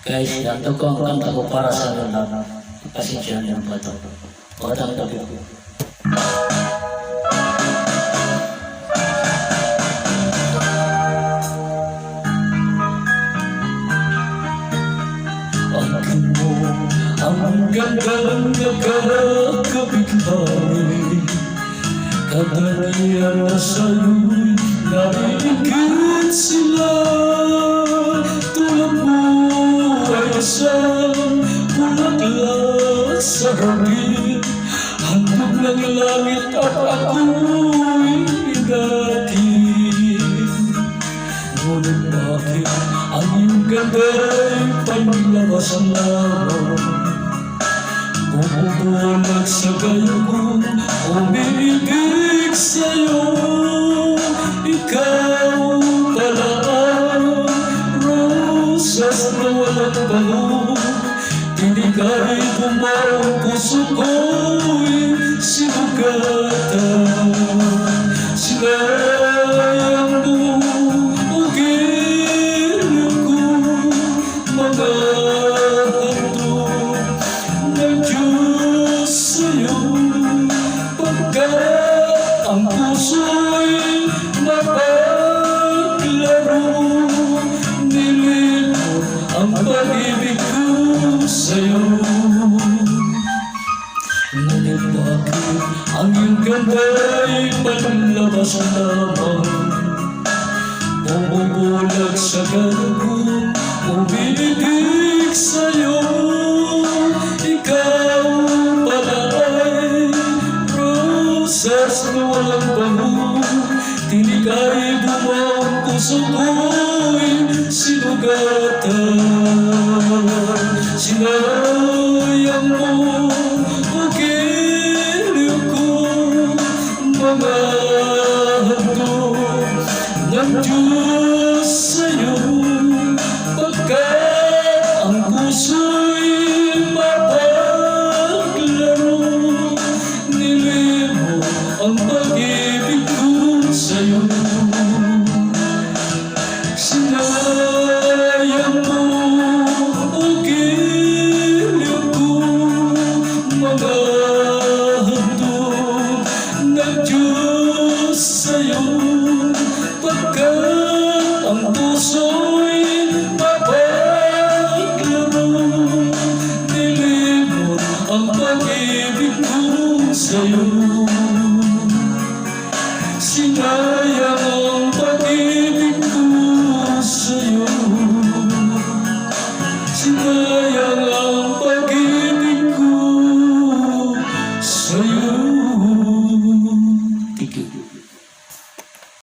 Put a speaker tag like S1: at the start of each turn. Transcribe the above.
S1: Guys, ito ko ang kanta ko para sa inyo lahat. Pasensya niyo po ito. Magandang gabi po. Akin mo ang gandang nakakabighay, kadalian na sa'yo'y nabibigit sila. Tulad mo ay isang bulaklak sa hangin, handog ng langit at ako'y inatin. Ngunit bakit ang iyong ganda'y panlabas lamang? Bumubulag sa gayo kong umiibig sa'yo. Ikaw pala ang roses na walang bango, tinigay bumaw ang puso ko'y sinugatan. Sinayang mo ang giliw ko, mga handog ng Diyos sa'yo, pagkat ang puso'y napaglaro. Nilimot ang pag-ibig ko sa'yo. Ngunit bakit ang iyong ganda'y panlabas lamang? Bumubulag sa gano'n kong umiibig sa'yo. Ikaw pala ay roses na walang bango, tinigay bumaw ang puso ko'y sinugatan. Sinayang mo ang giliw ko, mga handog ng Diyos sa'yo, pagkat ang puso'y mapaglaro. Nilimot ang pag-ibig ko sa'yo. Sinayang mo ang giliw ko, mga handog ng Diyos sa'yo, pagkat ang puso'y mapaglaro. Nilimot ang pag-ibig ko sa'yo. Sinayang ang pag-ibig ko sa'yo. Sinayang ang pag-ibig ko sa'yo. Thank you.